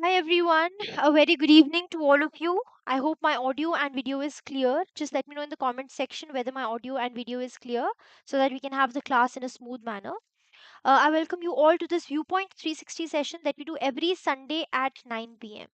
Hi everyone, a very good evening to all of you. I hope my audio and video is clear. Just let me know in the comment section whether my audio and video is clear so that we can have the class in a smooth manner. I welcome you all to this Viewpoint 360 session that we do every Sunday at 9 p.m.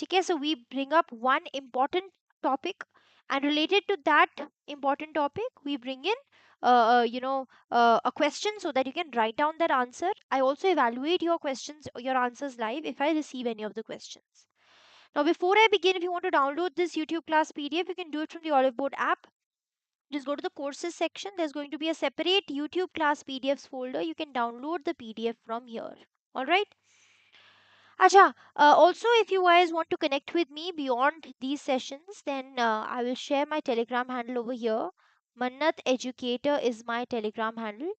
Okay, so we bring up one important topic, and related to that important topic, we bring in a question so that you can write down that answer. I also evaluate your questions or your answers live if I receive any of the questions. Now, before I begin, if you want to download this YouTube class PDF, you can do it from the Olive Board app. Just go to the courses section. There's going to be a separate YouTube class PDFs folder. You can download the PDF from here. All right. Acha, also if you guys want to connect with me beyond these sessions, then I will share my Telegram handle over here. Mannat Educator is my Telegram handle.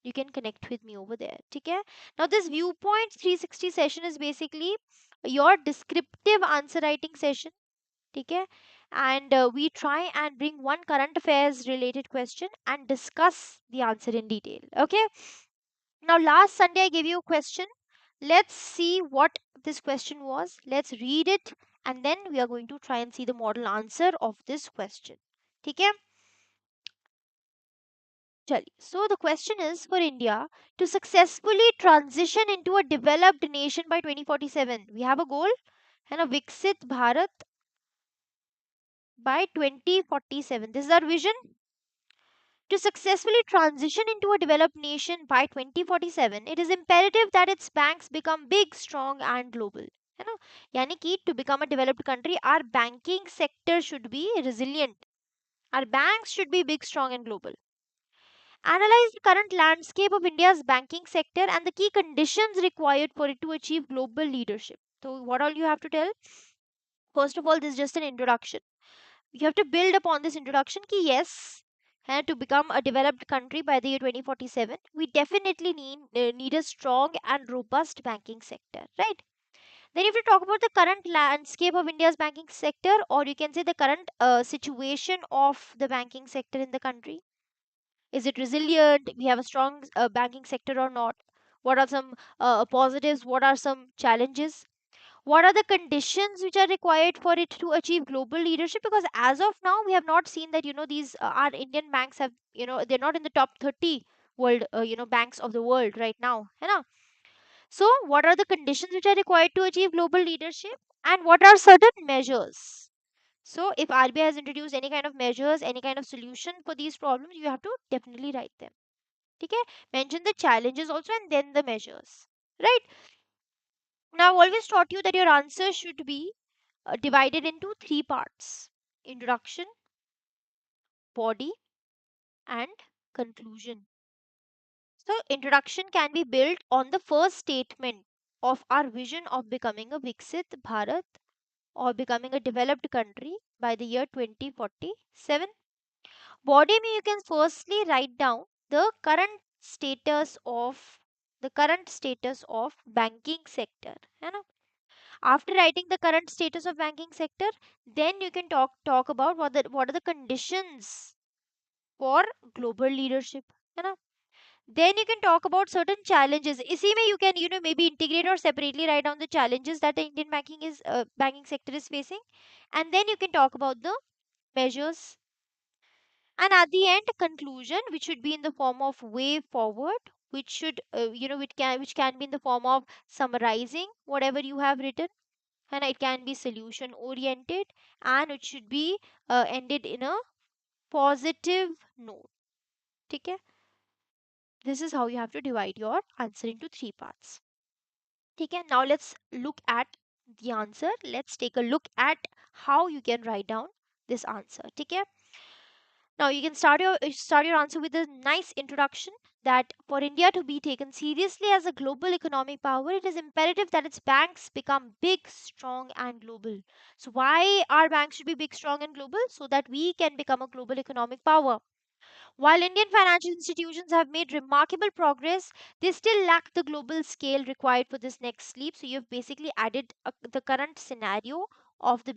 You can connect with me over there. Okay? Now this Viewpoint 360 session is basically your descriptive answer writing session. Okay? And we try and bring one current affairs related question and discuss the answer in detail. Okay? Now, last Sunday I gave you a question. Let's see what this question was. Let's read it and then we are going to try and see the model answer of this question. Okay? Chali. So, the question is for India to successfully transition into a developed nation by 2047. We have a goal and a Viksit Bharat by 2047. This is our vision. To successfully transition into a developed nation by 2047, it is imperative that its banks become big, strong, and global. है ना? यानी कि to become a developed country, our banking sector should be resilient. Our banks should be big, strong, and global. Analyze the current landscape of India's banking sector and the key conditions required for it to achieve global leadership. So, what all you have to tell? First of all, this is just an introduction. You have to build upon this introduction ki yes, to become a developed country by the year 2047, we definitely need a strong and robust banking sector, right? Then if you talk about the current landscape of India's banking sector, or you can say the current situation of the banking sector in the country, is it resilient, we have a strong banking sector or not, what are some positives, what are some challenges, what are the conditions which are required for it to achieve global leadership, because as of now we have not seen that these our Indian banks have, they're not in the top 30 world banks of the world right now, you know. So what are the conditions which are required to achieve global leadership, and what are certain measures? So if RBI has introduced any kind of measures, any kind of solution for these problems, you have to definitely write them. Okay, mention the challenges also and then the measures, right? Now I've always taught you that your answer should be divided into three parts: introduction, body, and conclusion. So, introduction can be built on the first statement of our vision of becoming a Viksit Bharat or becoming a developed country by the year 2047. Body में you can firstly write down status of current status of banking sector, है ना? After writing the current status of banking sector, then you can talk about what are the conditions for global leadership, है ना? Then you can talk about certain challenges. इसी में you can maybe integrate or separately write down the challenges that the Indian banking sector is facing, and then you can talk about the measures. And at the end, conclusion, which should be in the form of way forward, which should which can be in the form of summarizing whatever you have written, and it can be solution oriented, and it should be ended in a positive note. Okay, this is how you have to divide your answer into three parts. Okay, now let's look at the answer. Let's take a look at how you can write down this answer. Okay, now you can start your answer with a nice introduction that for India to be taken seriously as a global economic power, it is imperative that its banks become big, strong, and global. So, why our banks should be big, strong, and global? So that we can become a global economic power. While Indian financial institutions have made remarkable progress, they still lack the global scale required for this next leap. So, you've basically added the current scenario of the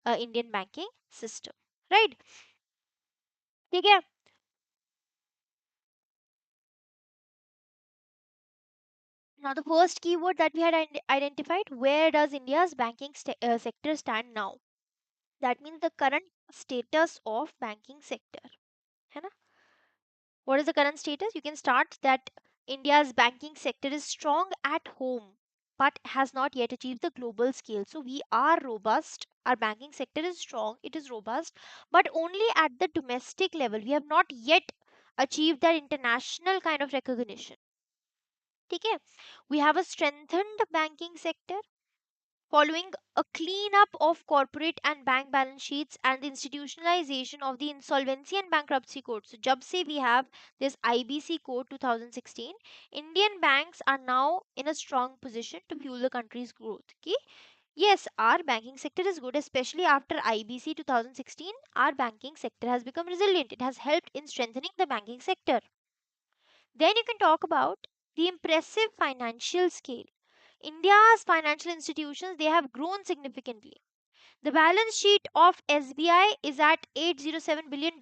Indian banking system, right? ठीक है. Now, the first keyword that we had identified, where does India's banking sector stand now? That means the current status of banking sector. है ना? What is the current status? You can start that India's banking sector is strong at home but has not yet achieved the global scale. So we are robust. Our banking sector is strong, it is robust, but only at the domestic level. We have not yet achieved that international kind of recognition. Okay? We have a strengthened banking sector following a cleanup of corporate and bank balance sheets and the institutionalization of the insolvency and bankruptcy code. So, jab se we have this IBC code 2016, Indian banks are now in a strong position to fuel the country's growth. Okay? Yes, our banking sector is good, especially after IBC 2016. Our banking sector has become resilient. It has helped in strengthening the banking sector. Then you can talk about the impressive financial scale. India's financial institutions, they have grown significantly. The balance sheet of SBI is at $807 billion,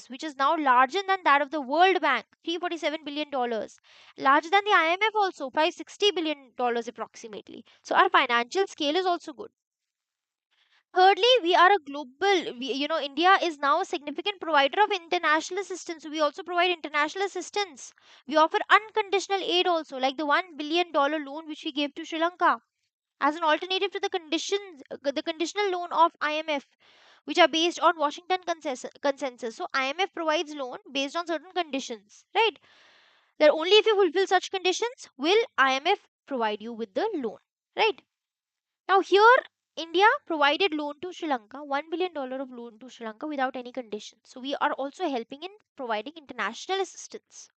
which is now larger than that of the World Bank, $347 billion, larger than the IMF also, $560 billion approximately. So our financial scale is also good. Thirdly, we are a global, India is now a significant provider of international assistance. So we also provide international assistance. We offer unconditional aid also, like the $1 billion loan which we gave to Sri Lanka as an alternative to the the conditional loan of IMF, which are based on Washington consensus. So IMF provides loan based on certain conditions, right? That only if you fulfill such conditions will IMF provide you with the loan, right? Now here India provided loan to Sri Lanka, $1 billion of loan to Sri Lanka without any conditions. So we are also helping in providing international assistance.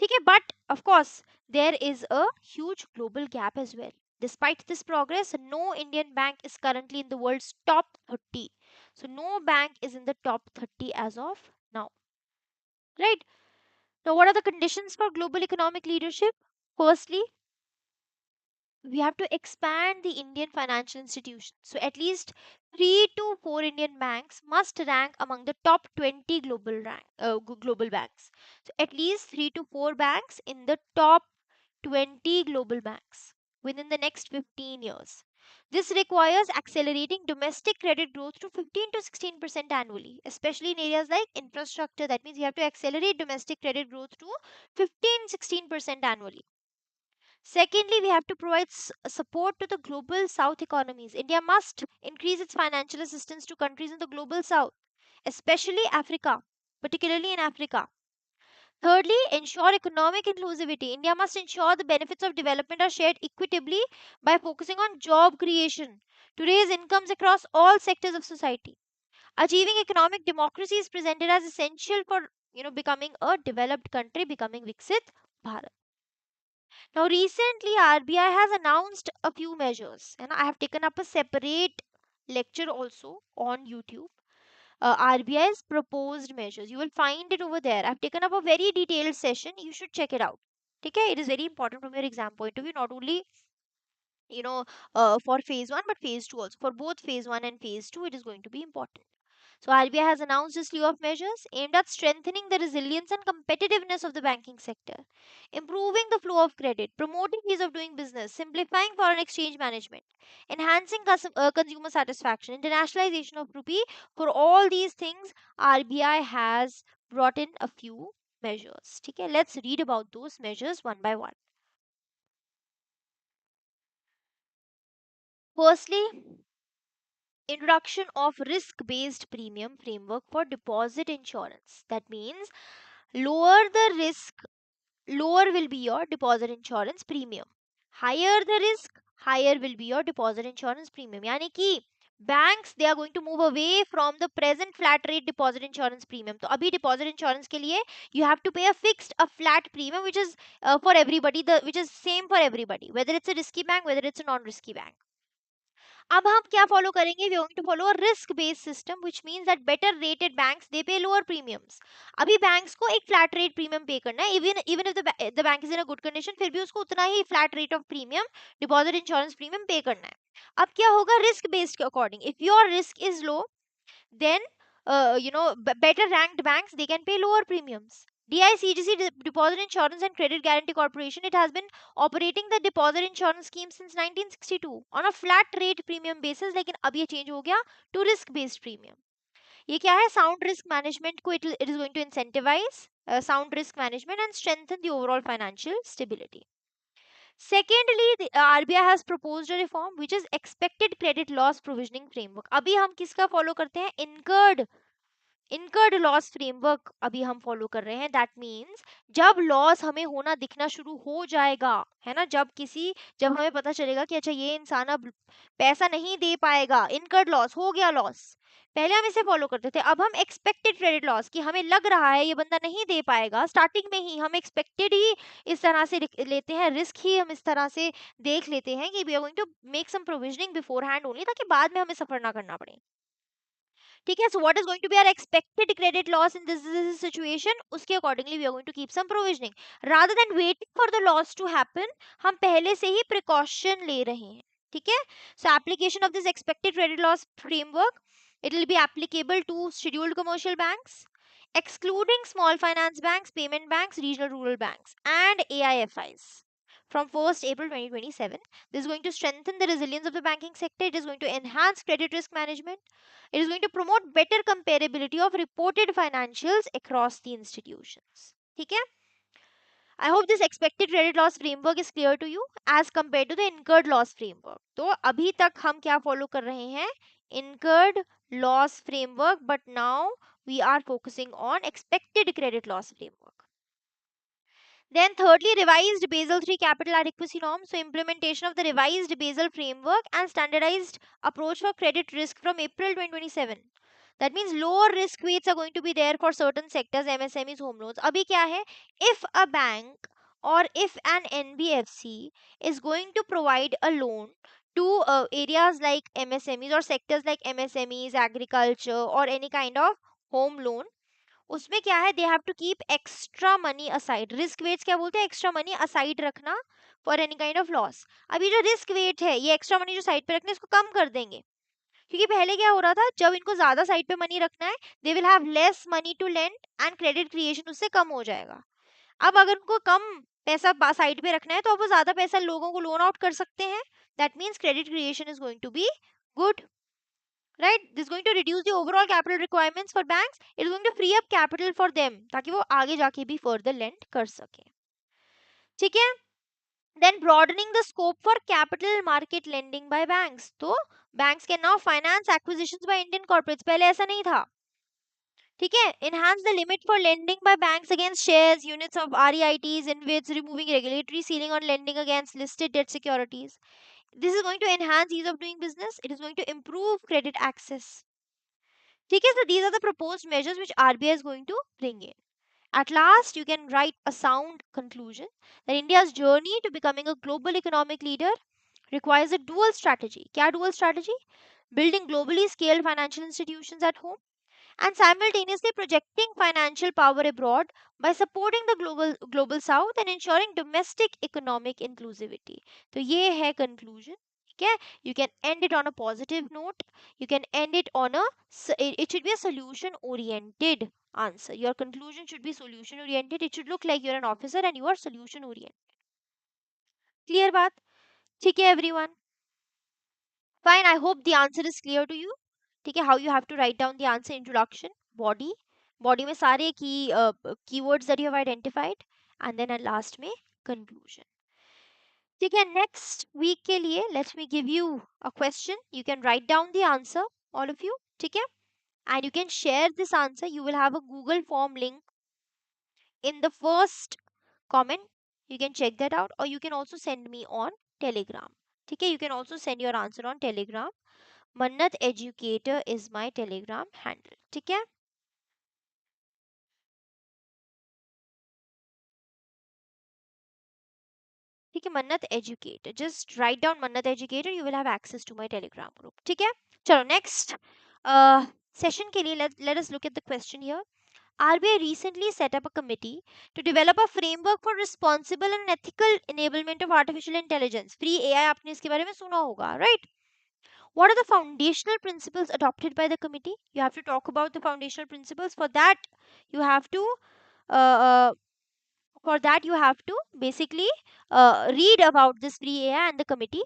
Okay, but of course, there is a huge global gap as well. Despite this progress, no Indian bank is currently in the world's top 30. So, no bank is in the top 30 as of now. Right? Now, what are the conditions for global economic leadership? Firstly, we have to expand the Indian financial institutions. So, at least 3 to 4 Indian banks must rank among the top 20 global banks. So, at least 3 to 4 banks in the top 20 global banks within the next 15 years. This requires accelerating domestic credit growth to 15 to 16% annually, especially in areas like infrastructure. That means you have to accelerate domestic credit growth to 15-16% annually. Secondly, we have to provide support to the global south economies. India must increase its financial assistance to countries in the global south, especially Africa, particularly in Africa. Thirdly, ensure economic inclusivity. India must ensure the benefits of development are shared equitably by focusing on job creation to raise incomes across all sectors of society. Achieving economic democracy is presented as essential for becoming a developed country, becoming Viksit Bharat. Now, recently, RBI has announced a few measures, and I have taken up a separate lecture also on YouTube. RBI's proposed measures. You will find it over there. I've taken up a very detailed session. You should check it out. Okay, it is very important from your exam point of view, not only you know for phase 1 but phase 2 also. For both phase 1 and phase 2, it is going to be important. So RBI has announced a slew of measures aimed at strengthening the resilience and competitiveness of the banking sector, improving the flow of credit, promoting ease of doing business, simplifying foreign exchange management, enhancing consumer satisfaction, internationalization of rupee. For all these things, RBI has brought in a few measures. Okay, let's read about those measures one by one. Firstly, introduction of risk based premium framework for deposit insurance. That means lower the risk, lower will be your deposit insurance premium. Higher the risk, higher will be your deposit insurance premium. Yani ki banks, they are going to move away from the present flat rate deposit insurance premium. So abhi deposit insurance ke liye you have to pay a flat premium which is for everybody, the which is same for everybody, whether it's a risky bank, whether it's a non risky bank. अब हम क्या follow करेंगे? We going to follow a risk based system which means that better rated banks they pay lower premiums. अभी banks को एक flat rate premium pay करना है, even even if the bank is in a good condition, फिर भी उसको उतना ही flat rate of premium, deposit insurance premium pay करना है. अब क्या होगा? रिस्क बेस्ड के according, if your risk is low, then better ranked banks, they can pay lower premiums. DICGC, Deposit Insurance and Credit Guarantee Corporation, it has been operating the deposit insurance scheme since 1962 on a flat rate premium basis, लेकिन अब ये change हो गया to risk based premium. ये क्या है? Sound risk management को it is going to incentivize sound risk management and strengthen the overall financial stability. Secondly, the RBI has proposed a reform which is expected credit loss provisioning framework. अभी हम किसका follow करते हैं? incurred loss framework अभी हम follow कर रहे हैं. दैट मीन्स जब लॉस हमें होना दिखना शुरू हो जाएगा, है ना, जब हमें पता चलेगा कि अच्छा ये इंसान अब पैसा नहीं दे पाएगा, incurred लॉस हो गया लॉस, पहले हम इसे फॉलो करते थे. अब हम एक्सपेक्टेड क्रेडिट लॉस, कि हमें लग रहा है ये बंदा नहीं दे पाएगा, स्टार्टिंग में ही हम एक्सपेक्टेड ही इस तरह से लेते हैं, रिस्क ही हम इस तरह से देख लेते हैं कि we are going to make some provisioning beforehand only, ताकि बाद में हमें सफर ना करना पड़े. ठीक है, so what is going to be our expected credit loss in this situation, उसके accordingly we are going to keep some provisioning rather than waiting for the loss to happen. हम पहले से ही precaution ले रहे हैं. ठीक है, so application of this expected credit loss framework, it will be applicable to scheduled commercial banks, excluding small finance banks, payment banks, regional rural banks and AIFIs from 1st April 2027. This is going to strengthen the resilience of the banking sector. It is going to enhance credit risk management. It is going to promote better comparability of reported financials across the institutions. ठीक है? I hope this expected credit loss framework is clear to you as compared to the incurred loss framework. तो अभी तक हम क्या follow कर रहे हैं? Incurred loss framework, but now we are focusing on expected credit loss framework. Then thirdly, revised Basel III capital adequacy norms. So implementation of the revised Basel framework and standardized approach for credit risk from April 2027. That means lower risk weights are going to be there for certain sectors, MSMEs, home loans. Abhi kya hai? If a bank or if an NBFC is going to provide a loan to areas like MSMEs or sectors like MSMEs, agriculture or any kind of home loan, उसमें क्या है, they have to keep extra money aside. Risk weights क्या बोलते हैं? Extra money aside रखना for any kind of loss. अभी जो risk wait है, ये एक्स्ट्रा मनी जो साइड पे रखना है, इसको कम कर देंगे. क्योंकि पहले क्या हो रहा था, जब इनको ज्यादा साइड पे मनी रखना है, they will have less money to lend and credit creation उससे कम हो जाएगा. अब अगर उनको कम पैसा साइड पे रखना है, तो अब वो ज्यादा पैसा लोगों को लोन आउट कर सकते हैं. That means credit creation is going to be good. Right, this is going to reduce the overall capital requirements for banks. It is going to free up capital for them ताकि वो आगे जाके भी further lend कर सके. ठीक है, then broadening the scope for capital market lending by banks. तो banks can now finance acquisitions by Indian corporates. पहले ऐसा नहीं था. ठीक है, enhance the limit for lending by banks against shares, units of REITs, InvITs, removing regulatory ceiling on lending against listed debt securities. This is going to enhance ease of doing business. It is going to improve credit access. ठीक है, so these are the proposed measures which RBI is going to bring in. At last, you can write a sound conclusion that India's journey to becoming a global economic leader requires a dual strategy. क्या dual strategy? Building globally scaled financial institutions at home and simultaneously projecting financial power abroad by supporting the global south and ensuring domestic economic inclusivity. तो ये है conclusion. ठीक है, you can end it on a positive note. You can end it on a, it should be a solution oriented answer. Your conclusion should be solution oriented. It should look like you're an officer and you are solution oriented. Clear बात? ठीक है everyone. Fine, I hope the answer is clear to you. ठीक है, how you have to write down the answer. Introduction, body में सारे keywords that you have identified, and then at last में conclusion. ठीक है, next week के लिए let me give you a question. You can write down the answer, all of you. ठीक है, and you can share this answer. You will have a Google form link in the first comment. You can check that out, or you can also send me on Telegram. ठीक है, you can also send your answer on Telegram. Mannat Educator is my Telegram handle. ठीक है, ठीक है, Mannat Educator. Just write down Mannat Educator. You will have access to my Telegram group. ठीक है, चलो next session के लिए let us look at the question here. RBI recently set up a committee to develop a framework for responsible and ethical enablement of artificial intelligence. Free AI, आपने इसके बारे में सुना होगा, right? What are the foundational principles adopted by the committee? You have to talk about the foundational principles. For that, you have to uh, for that you have to basically read about this free AI and the committee.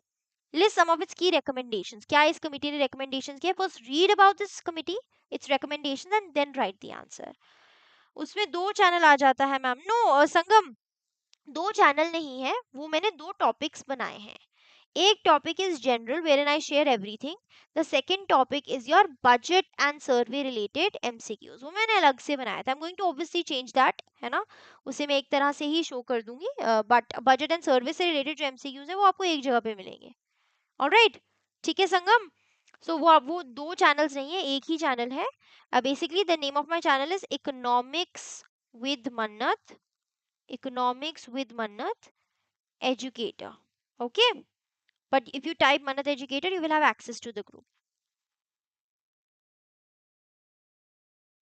List some of its key recommendations. क्या इस committee ने recommendations किया? First read about this committee, its recommendations, and then write the answer. उसमें दो channel आ जाता है ma'am. No संगम, दो channel नहीं है वो, मैंने दो टॉपिक्स बनाए हैं. एक topic is general wherein I share everything. The second topic is your budget and survey related MCQs. वो मैंने अलग से बनाया था. I am going to obviously change that, है ना. उसे मैं एक तरह से ही शो कर दूंगी, बट बजट एंड सर्वे से रिलेटेड जो एमसीक्यूज है वो आपको एक जगह पे मिलेंगे. ऑलराइट, ठीक है संगम. सो वो दो चैनल्स नहीं है, एक ही चैनल है. Basically the name of my channel is economics with मन्नत. इकोनॉमिक्स विद मन्नत educator. Okay, but if you type Manath educator you will have access to the group.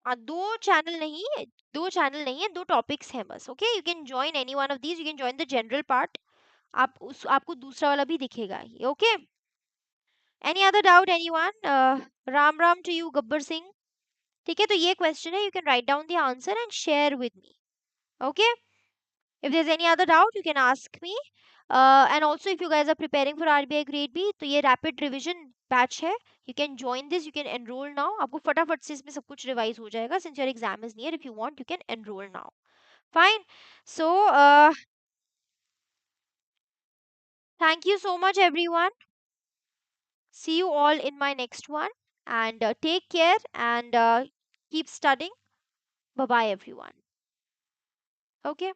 दो चैनल नहीं है, दो चैनल नहीं है, दो टॉपिक्स हैं बस. Okay, you can join any one of these. You can join the general part. आपको दूसरा वाला भी दिखेगा ही. Okay, any other doubt anyone? Ram Ram to you Gabbar Singh. ठीक है, तो ये क्वेश्चन है. You can write down the answer and share with me. Okay, if there's any other doubt you can ask me. And also if you guys are preparing for RBI grade B, तो ये rapid revision batch है. You can join this, you can enroll now. आपको फटाफट से इसमें सब कुछ revise हो जाएगा. Since your exam is near, if you want you can enroll now. Fine. So thank you so much everyone. See you all in my next one, and take care, and keep studying. Bye bye everyone. Okay.